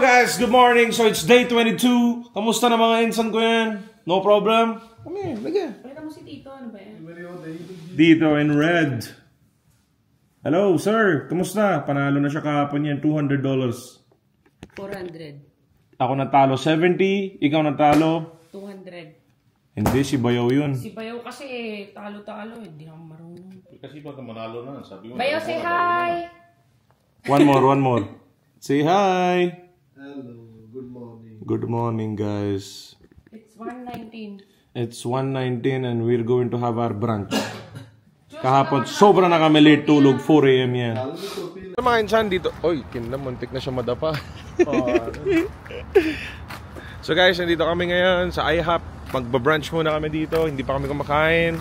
guys, good morning. So it's day 22. Kamusta na mga insan ko yan? No problem? Kami, lagyan. Pakita mo si Tito, ano ba yan? Dito in red. Hello, sir. Kamusta? Panalo na siya kahapon yan, $200. 400. Ako natalo 70, ikaw natalo 200. Hindi, si Bayaw yun. Si Bayaw kasi talo-talo, hindi na ako marunong. Kasi ba manalo na? Sabi mo. Bayaw, say hi! One more. Say hi. Hello, good morning. Good morning, guys. It's 1:19. It's 1:19 and we're going to have our brunch. Kahapon, sobra na kami late tulog, 4 AM yan. Mga insan dito. Oy, kinamuntik na siya madapa. So guys, nandito kami ngayon sa IHOP. Magba-brunch muna kami dito. Hindi pa kami kumakain.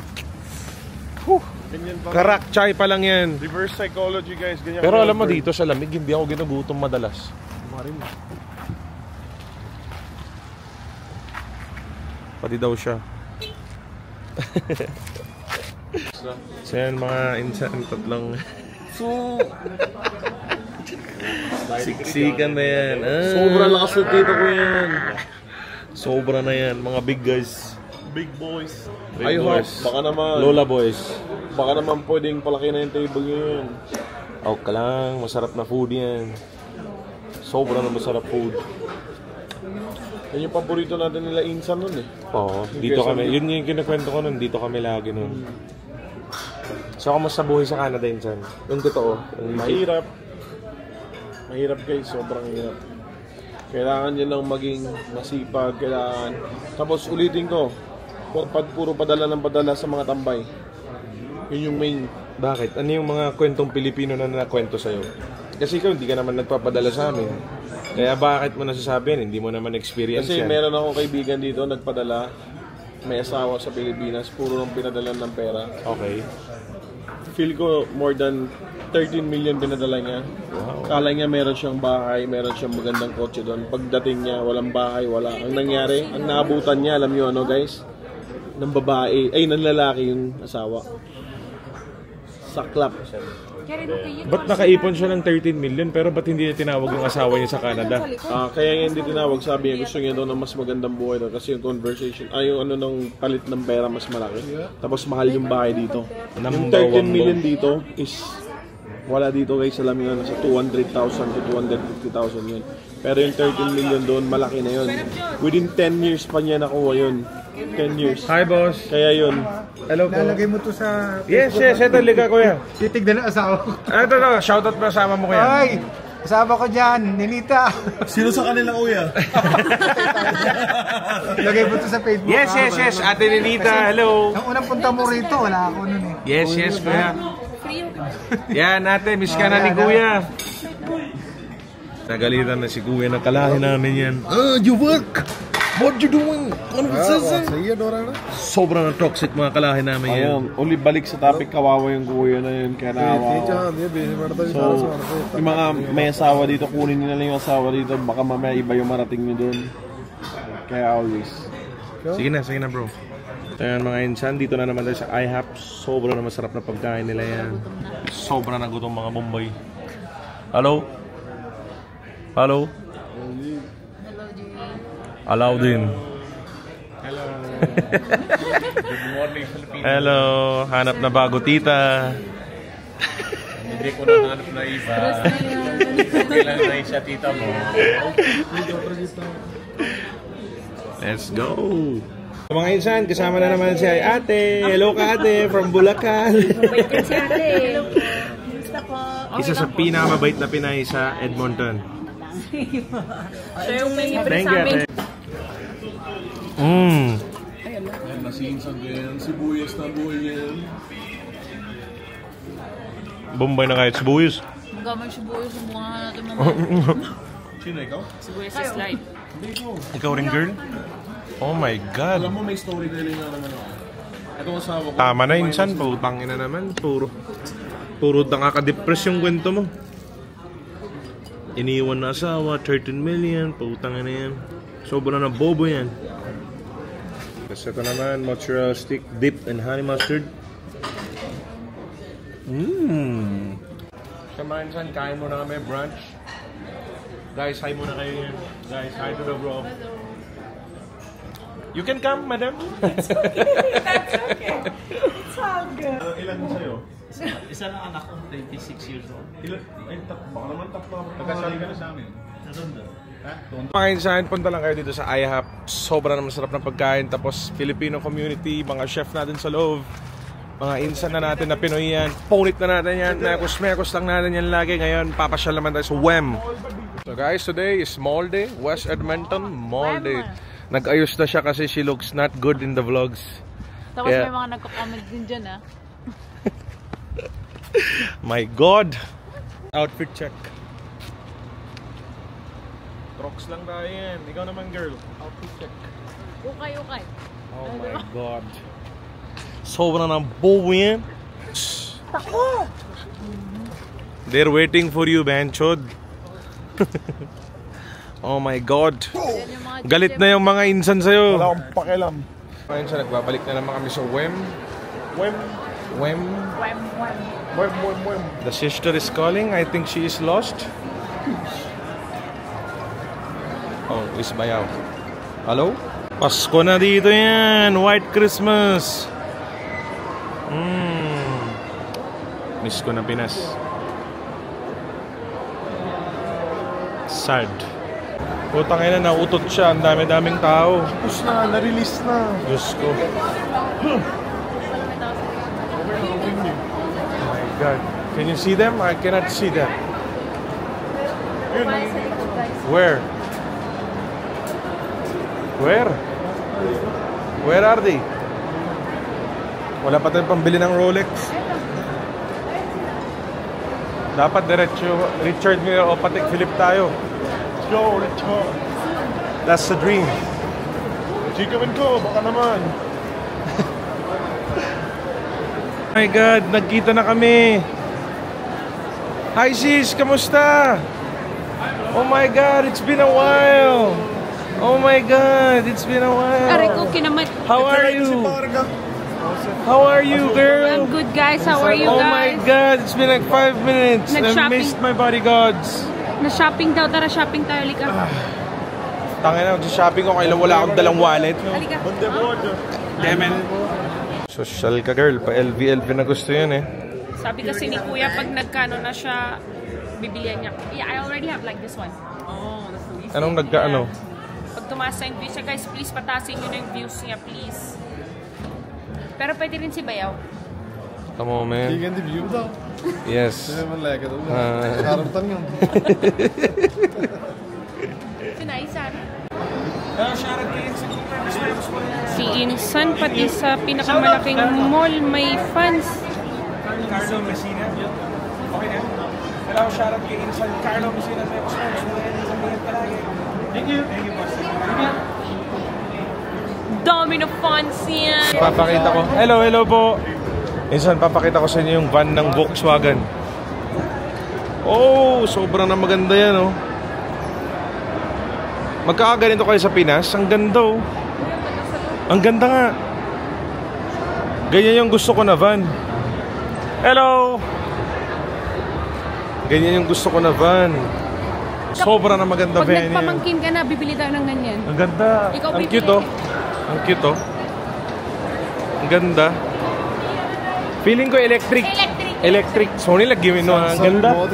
Karak, chai pa lang yan. Reverse psychology, guys. Ganyan. Pero alam mo dito sa lamig, hindi ako ginugutom madalas. Pati daw siya. So yan mga insan, tatlong siksikan na yan. Sobrang lakas na dito ko yan. Sobra na yan, mga big guys. Big boys. Big boys. Baka naman. Lola boys. Baka naman pwedeng palaki na yung table yun. Okay lang, masarap na food yan. Sobra na masarap food. Yan yung paborito natin nila insan nun eh. Oo, dito kami. Yun yung kinakwento ko nun, dito kami lagi nun. So, kamusta buhay sa Canada, insan? Yung totoo. Mahirap. Mahirap guys, sobrang hirap. Kailangan nyo lang maging masipag, kailangan. Tapos ulitin ko, puro padala ng padala sa mga tambay. Yun yung main. Bakit? Ano yung mga kwentong Pilipino na nakwento sa'yo? Kasi ikaw, hindi ka naman nagpapadala sa amin. Kaya bakit mo nasasabihin? Hindi mo naman experience Kasi yan. meron akong kaibigan dito, nagpadala. May asawa sa Pilipinas, puro nang pinadala ng pera. Okay. Feel ko more than 13 million pinadala niya. Wow. Kala niya meron siyang bahay, meron siyang magandang kotse doon. Pagdating niya, walang bahay, wala. Ang nangyari, ang naabutan niya, alam niyo ano guys? Ng babae, ay ng lalaki yung asawa. Saklap. Ba't nakaipon siya ng 13 million pero ba't hindi niya tinawag yung asawa niya sa Canada? Kaya hindi tinawag, sabi niya gusto niya daw ng mas magandang buhay daw kasi yung conversation, yung ano ng palit ng pera mas malaki. Tapos mahal yung bahay dito. Yung 13 million dito is wala dito guys, alam niyo na sa 200,000 to 250,000 yun. Pero yung 13 million doon, malaki na yun. Within 10 years pa niya nakuha yun. 10 years. Hi boss. Kaya yun. Hello po. Lalagay mo to sa... Yes, ito liga kuya. Titignan ng asawa ko. Ito, shoutout pa sama mo kuya. Ay! Asawa ko dyan, Ninita. Sino sa kanila kuya? Lagay mo to sa Facebook. Yes. Ate Ninita, hello. Ang unang punta mo rito, wala ako nun eh. Yes, kuya. Yan, ate, miss ka na ni kuya. Nagalitan na si kuya, nakalahin namin yan. You work! What you doing? Sobrang toxic mga kalahin namin yan. Ayun, uli balik sa topic, kawawa yung kuya na yun. Kaya naawa. So, yung mga may asawa dito, kunin nyo na lang yung asawa dito. Baka mamaya iba yung marating nyo dun. Kaya always. Sige na bro. Ayan mga insan, dito na naman tayo sa IHOP. Sobrang na masarap na pagkain nila yan. Sobrang na gutom mga Bombay. Hello? Hello? Alaudin. Hello. Good morning, Philippines. Hello. Hanap na bago tita. Hindi ko na hanap na iba. Kailan na isa tita mo. Let's go. Mga insan, kasama na naman si ate. Hello ka ate, from Bulacan. Mabait ka si ate. Gusto po. Isa sa pinakamabait na Pinay sa Edmonton. Siya yung may libre Thank sa you amin. ate. Yan, nasinsag yan. Sibuyas na buhay yan. Bombay na kahit sibuyas. Magamay sibuyas yung bunga natin mamaya. Sino ikaw? Sibuyas is life. Hindi ko. Ikaw rin girl? Oh my God. Alam mo may storytelling na naman ako. Itong asawa ko. Tama na insan, putang ina naman. Puro nakaka-depress yung kwento mo. Iniwan na asawa, 13 million, putang ina yan. Sobrang na bobo yan. Tapos ito naman, mozzarella stick dip and honey mustard. Sa mga insan, kain muna kami brunch. Guys, hi muna kayo yan. Guys, hi to the bro. You can come, madam. That's okay. It's all good. Ilan sa'yo? Isa lang anak ko, 26 years old. Ilan? Ay, baka naman tatlo. Nagkasali ka na sa amin. Natondo. Mga insan, punta lang kayo dito sa IHOP. Sobra naman sarap ng pagkain. Tapos Filipino community, mga chef natin sa loob. Mga insan na natin na Pinoy yan. Punit na natin yan. Mekos lang natin yan lagi. Ngayon, papasyal naman tayo sa WEM. So guys, today is Mall Day. West Edmonton Mall Day. Nag-ayos na siya kasi she looks not good in the vlogs. Tapos may mga nagko-comment din dyan ah. My God! Outfit check. Crocs lang tayo yan. Ikaw naman girl. Outfit check. Ukay. Oh my God. Sobrang ng buwin. Tako! They're waiting for you, Benchod. Oh my God. Galit na yung mga insan sa'yo. Wala akong pakialam. Mga insan, nagbabalik na naman kami sa WEM. Wem. The sister is calling. I think she is lost. Oh, is Bayaw. Hello? Pasko na dito yan. White Christmas. Miss ko na Pinas. Sad. Putang ina, nautot siya. Ang dami-daming tao. Tapos na, na-release na. Diyos ko. Oh my God. Can you see them? I cannot see them. Where? Where? Where are they? Wala pa tayong pambili ng Rolex. Dapat diretso Richard Mille o Patek Philippe tayo. Let's go, let's go. That's the dream. Chikawin ko, baka naman. Oh my God, nagkita na kami. Hi sis, kamusta? Oh my God, it's been a while. Oh my God, it's been a while. Aray ko, kinamat. How are you? How are you, girl? I'm good guys, how are you Oh my guys? God, it's been like 5 minutes. I Nag-shopping. missed my bodyguards. Na-shopping daw, tara shopping tayo, lika. Tangina, shopping ko kailan wala akong dalang wallet. Halika. Damn it. Social ka girl, pa LV na gusto yun eh. Sabi kasi ni Kuya, pag nagkano na siya, bibilihan niya. Yeah, I already have like this one. Oh, that's the least. Anong nagkaano? Pag tumaas na yung views niya, guys, please patasin nyo na yung views niya, please. Pero pwede rin si Bayaw. Come on, man. Tingnan the view daw. Yes. Hindi man like it. Karamtan yun. Sinaisan. Si Insan, pati sa pinakamalaking mall, may fans. Carlo Messina. Okay na? Hello, shout out kay Insan Carlo Messina. Thank you. Thank you, boss. Dami na fans yan. Papakita ko. Hello po. Insan, papakita ko sa inyo yung van ng Volkswagen. Oh, sobrang na maganda yan, oh. Magkakaganito kayo sa Pinas. Ang ganda, oh. Ang ganda nga. Ganyan yung gusto ko na van. Hello! Ganyan yung gusto ko na van. Sobra na maganda Pag van yan. nagpamangkin ka na, bibili tayo ng ganyan. Ang ganda. Ikaw Ang bibili. cute, oh. Ang cute, oh. Ang ganda. Feeling ko electric. Electric. Sony lagi no. Ang ganda.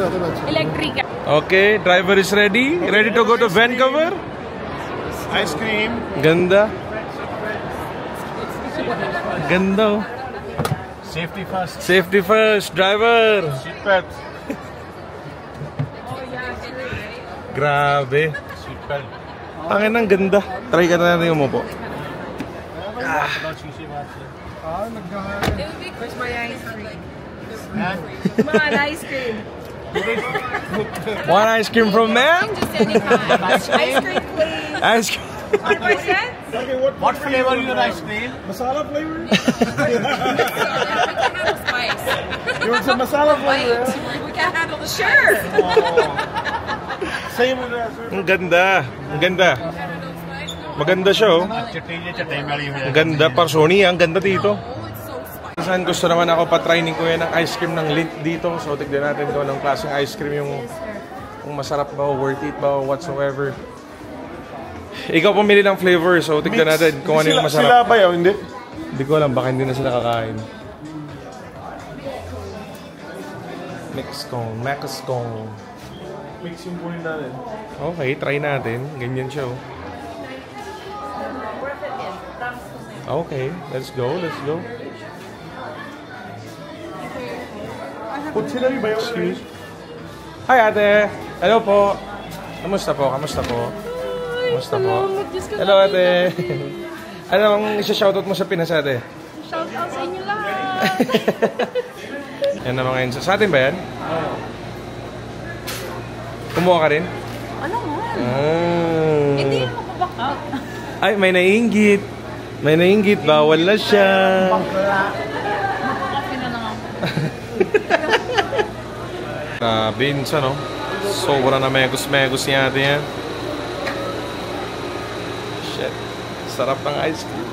Electric. Okay, driver is ready. Ready to go to Vancouver? Ice cream. Ganda. Ganda, oh. Safety first. Safety first, driver. Seatbelt. Grabe. Seatbelt. Ang ganda. Try ka na natin umupo. Where's my ice cream? Come on, ice cream. Want ice cream from ma'am? Ice cream, please. Ice cream. 1%? What flavor is your ice cream? Masala flavor? Spice. You want some masala flavor? We can't handle the sure. Same with that, sir. Ang ganda. Ang ganda. Maganda siya, oh. Ang ganda. Par Sony, ang ganda dito. Saan gusto naman ako pa-try ni Kuya ng ice cream ng Lint dito. So, tignan natin kung anong klaseng ice cream yung kung masarap ba o worth it ba o whatsoever. Ikaw pumili ng flavor, so tignan natin kung ano yung masarap. Sila ba yun? Hindi? Hindi ko alam, baka hindi na sila kakain. Max cone. Mix yung punin natin. Okay, try natin. Ganyan siya. Okay, let's go. Put sila ba yung excuse? Hi ate! Hello po! Kamusta po? Hello ate! Anong isa-shoutout mo sa Pinas ate? Shoutout sa inyo lahat! Yan naman ngayon. Sa atin ba yan? Oo. Kumuha ka rin? Ano nga? Hindi yung mababack out. Ay, may naiinggit. Bawal na siya. Coffee na lang ako. Binsa, no? Sobra na megos niya ate yan. Shit. Sarap ng ice cream.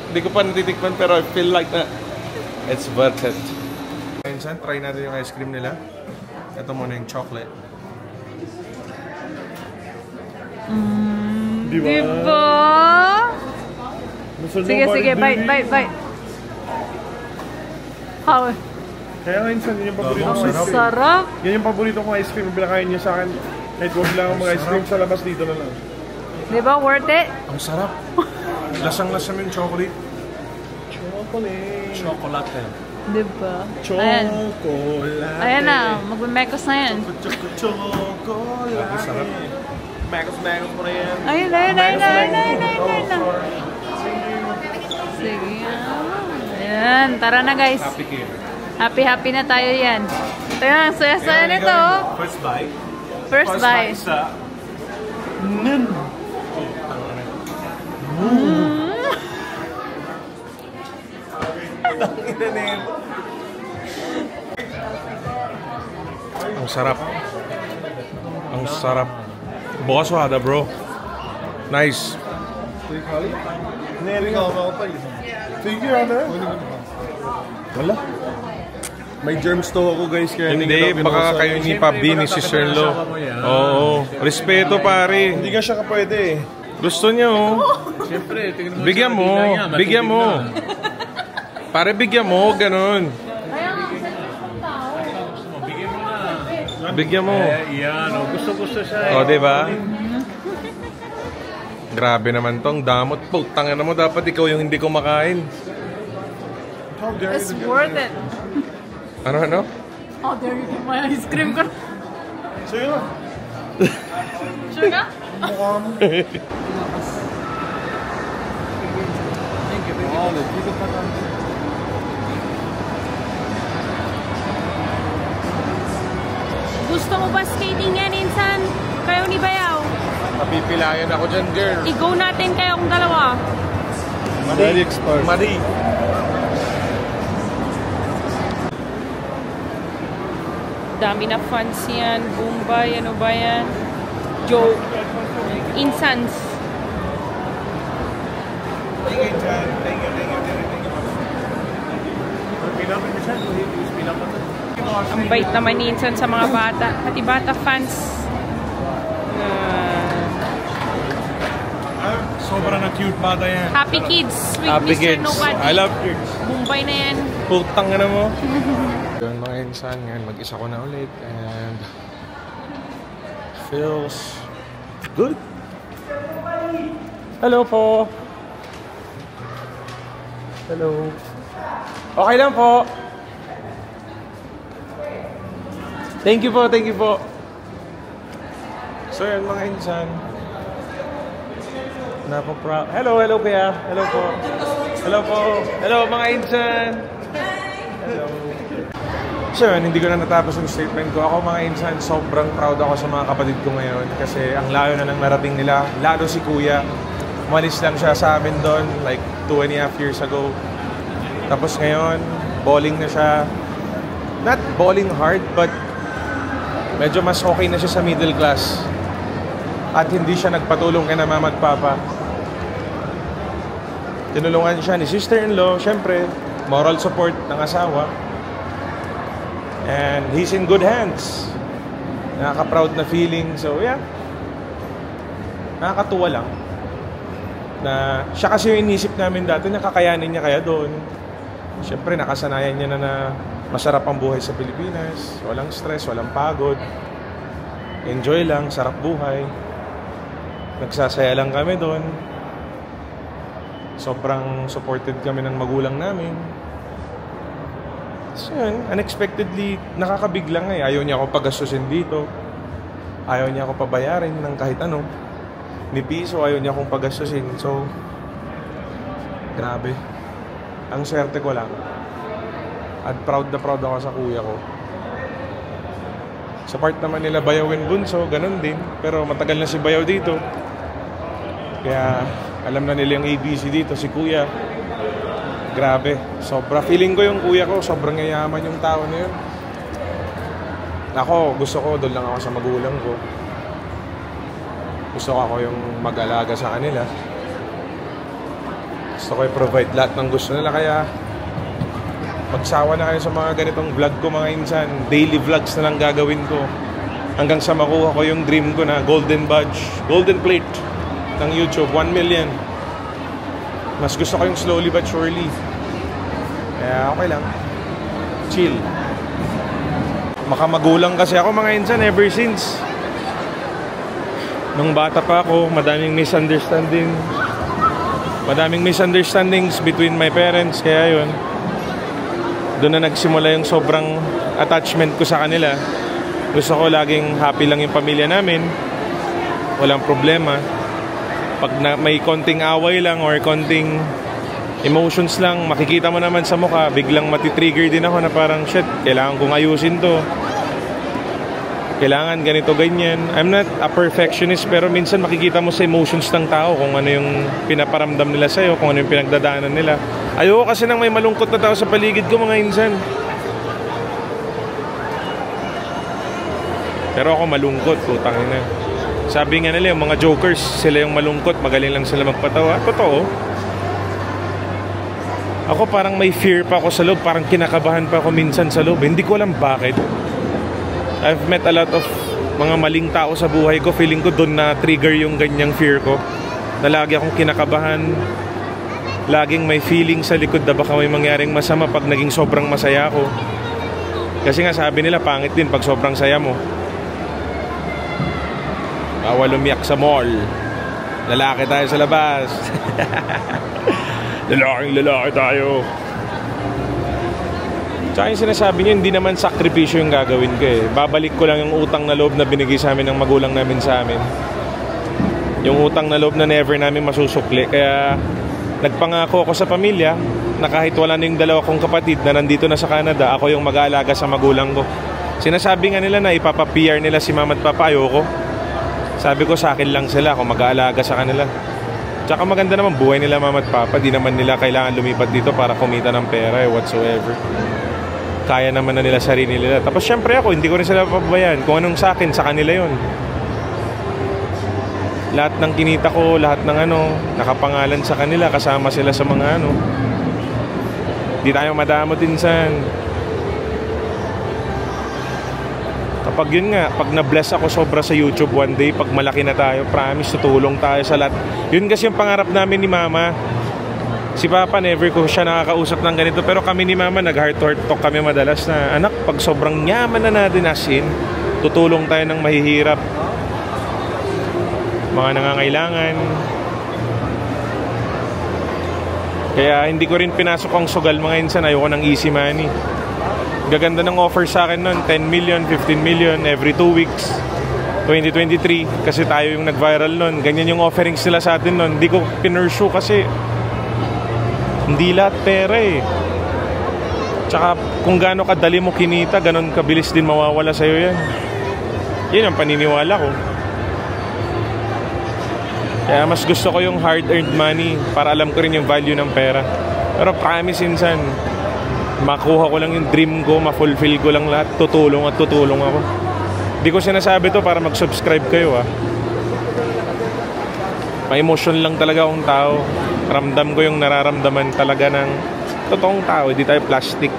Hindi ko pa natitikman pero I feel like na it's worth it. Minsan, try natin yung ice cream nila. Ito muna yung chocolate. Diba? Sige, bite. How? Kaya minsan, yun yung paborito kong ice cream. Sarap. Yan yung paborito kong ice cream. Pinakain niya sa akin. Kahit huwag lang ang mga ice cream sa labas dito na lang. Diba? Worth it? Ang sarap. Lasang-lasang yung chocolate. Chocolate. Diba? Chocolate. Ayan na. Magmamekos na yan. Chocolate. Sarap. Mekos mo na yan. Ayun. Sige. Ayan. Tara na guys. Happy na tayo yan. Ito yung ang saya-saya nito. First bite. First bite. Ang sarap. Bukas wala bro. Nice. Sige, ano? Wala. May germs to ako guys. Kaya Hindi, baka kayo ni Pabi ni Sister Lo. Oo. Respeto pare. Hindi ka siya kapwede eh. Gusto niya oh. Siyempre, tingnan mo. Bigyan mo. Pare bigyan mo, ganun. Bigyan mo. Yan, gusto siya. O, diba? Grabe naman tong damot. Putang na mo, dapat ikaw yung hindi kumakain. It's worth it. Ano? Oh, there you go. May ice cream ka. Sige na. Sure ka? Gusto mo ba skating yan, Insan? Kayo ni Bayaw? Napipilayan ako dyan, girl. I-go natin kayong dalawa. Mari. Dami na fans yan. Bombay, ano ba yan? Joe. Insans. Ang bait naman ni Insan sa mga bata. Pati bata fans. Sobrang na cute bata yan. Happy kids with Happy Mr. kids. Nobody. I love kids. Bombay na yan. Putang na mo. Yun mga insan, ngayon mag-isa ko na ulit and feels good. Hello po. Hello. Okay lang po. Thank you po. So yun mga insan. Hello kuya. Hello mga insan. Hello. So yun, hindi ko na natapos yung statement ko. Ako mga insan, sobrang proud ako sa mga kapatid ko ngayon kasi ang layo na ng narating nila. Lalo si kuya. Umalis lang siya sa amin doon like 2.5 years ago. Tapos ngayon, balling na siya. Not balling hard, but medyo mas okay na siya sa middle class. At hindi siya nagpatulong kay na mama at papa. Tinulungan siya ni sister-in-law, syempre, moral support ng asawa. And he's in good hands. Nakaka-proud na feeling. So, yeah. Nakakatuwa lang. Na siya kasi yung inisip namin dati, nakakayanin niya kaya doon. Siyempre, nakasanayan niya na masarap ang buhay sa Pilipinas. Walang stress, walang pagod. Enjoy lang, sarap buhay. Nagsasaya lang kami doon. Sobrang supported kami ng magulang namin. So yun, unexpectedly, nakakabiglang eh. Ayaw niya ako pagastusin dito. Ayaw niya ako pabayarin ng kahit ano. Ni piso, ayaw niya akong pagastusin. So, grabe. Ang swerte ko lang. At proud na proud ako sa kuya ko. Sa part naman nila Bayaw and Bunso, ganun din. Pero matagal na si Bayaw dito. Kaya alam na nila yung ABC dito, si kuya. Grabe. Sobra. Feeling ko yung kuya ko, sobrang yayaman yung tao na yun. Ako, gusto ko, doon lang ako sa magulang ko. Gusto ko ako yung mag-alaga sa kanila. Gusto ko i-provide lahat ng gusto nila. Kaya magsawa na kayo sa mga ganitong vlog ko mga insan. Daily vlogs na lang gagawin ko. Hanggang sa makuha ko yung dream ko na golden badge, golden plate ng YouTube, 1 million. Mas gusto ko yung slowly but surely. Kaya okay lang. Chill. Makamagulang kasi ako mga insan ever since. Nung bata pa ako, madaming misunderstandings between my parents. Kaya yun, doon na nagsimula yung sobrang attachment ko sa kanila. Gusto ko laging happy lang yung pamilya namin. Walang problema. Pag may konting away lang or konting emotions lang, makikita mo naman sa mukha, biglang matitrigger din ako na parang, shit, kailangan kong ayusin to. Kailangan ganito, ganyan. I'm not a perfectionist, pero minsan makikita mo sa emotions ng tao kung ano yung pinaparamdam nila sa'yo, kung ano yung pinagdadaanan nila. Ayoko kasi nang may malungkot na tao sa paligid ko mga insan. Pero ako malungkot, putang ina. Sabi nga nila, yung mga jokers, sila yung malungkot, magaling lang sila magpatawa. Totoo. Ako parang may fear pa ako sa loob, parang kinakabahan pa ako minsan sa loob. Hindi ko alam bakit. I've met a lot of mga maling tao sa buhay ko. Feeling ko doon na trigger yung ganyang fear ko. Na lagi akong kinakabahan. Laging may feeling sa likod na baka may mangyaring masama pag naging sobrang masaya ako. Kasi nga sabi nila, pangit din pag sobrang saya mo. Bawal umiyak sa mall. Lalaki tayo sa labas. Lalaki tayo. Tsaka yung sinasabi niya, hindi naman sakripisyo yung gagawin ko eh. Babalik ko lang yung utang na loob na binigay sa amin ng magulang namin sa amin. Yung utang na loob na never namin masusukli. Kaya nagpangako ako sa pamilya na kahit wala na yung dalawa kong kapatid na nandito na sa Canada, ako yung mag-aalaga sa magulang ko. Sinasabi nga nila na ipapa-PR nila si mama at papa, ayoko. Sabi ko sa akin lang sila kung mag-aalaga sa kanila. Tsaka maganda naman buhay nila mama at papa. Di naman nila kailangan lumipat dito para kumita ng pera whatsoever. Kaya naman na nila sarili nila. Tapos syempre ako, hindi ko rin sila papabayaan. Kung anong sa akin, sa kanila yun. Lahat ng kinita ko, lahat ng nakapangalan sa kanila. Kasama sila sa mga Hindi tayo madamot insan. Kapag yun nga, pag na-bless ako sobra sa YouTube one day, pag malaki na tayo, promise, tutulong tayo sa lahat. Yun kasi yung pangarap namin ni mama. Si Papa, never ko siya nakakausap ng ganito. Pero kami ni Mama, nag-heart-to-heart talk kami madalas na, anak, pag sobrang yaman na natin as in, tutulong tayo ng mahihirap. Mga nangangailangan. Kaya hindi ko rin pinasok ang sugal mga insan. Ayoko ng easy money. Gaganda ng offer sa akin nun, 10 million, 15 million every 2 weeks. 2023, kasi tayo yung nag-viral nun. Ganyan yung offerings nila sa atin nun. Hindi ko pinursue kasi hindi lahat pera eh. Tsaka kung gaano kadali mo kinita, ganon kabilis din mawawala sa'yo yan. Yan ang paniniwala ko. Kaya mas gusto ko yung hard-earned money para alam ko rin yung value ng pera. Pero promise insan, makuha ko lang yung dream ko, ma-fulfill ko lang lahat, tutulong ako. Hindi ko sinasabi to para mag-subscribe kayo May emotion lang talaga akong tao. Ramdam ko yung nararamdaman talaga ng totoong tao. Hindi tayo plastic.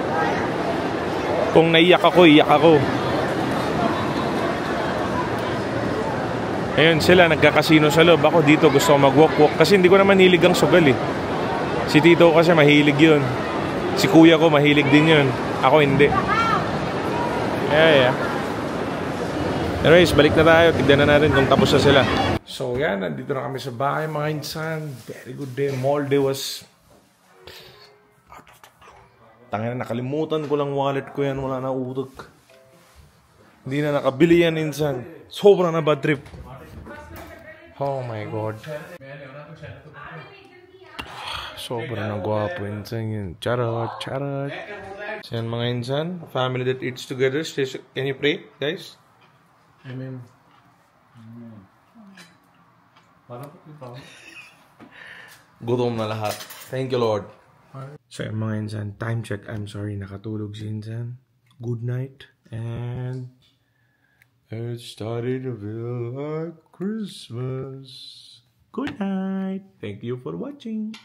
Kung naiyak ako, iyak ako. Ayun sila, nagkakasino sa loob. Ako dito gusto ko mag-walk-walk kasi hindi ko naman hilig ang sugal eh. Si Tito kasi mahilig yun. Si kuya ko mahilig din yun. Ako hindi. Yeah. Anyways, balik na tayo. Tignan na natin kung tapos na sila. So yan, nandito na kami sa bahay mga insan. Very good day. Mall day was... Tangina, nakalimutan ko lang wallet ko yan. Wala na utok. Hindi na nakabili yan insan. Sobrang na bad trip. Oh my God. Sobrang na gwapo insan yun. Charot. So yan mga insan. Family that eats together. Can you pray guys? Amen. Gutom na lahat. Thank you, Lord. So, mga insan, time check. I'm sorry, nakatulog si insan. Good night. And it started to feel like Christmas. Good night. Thank you for watching.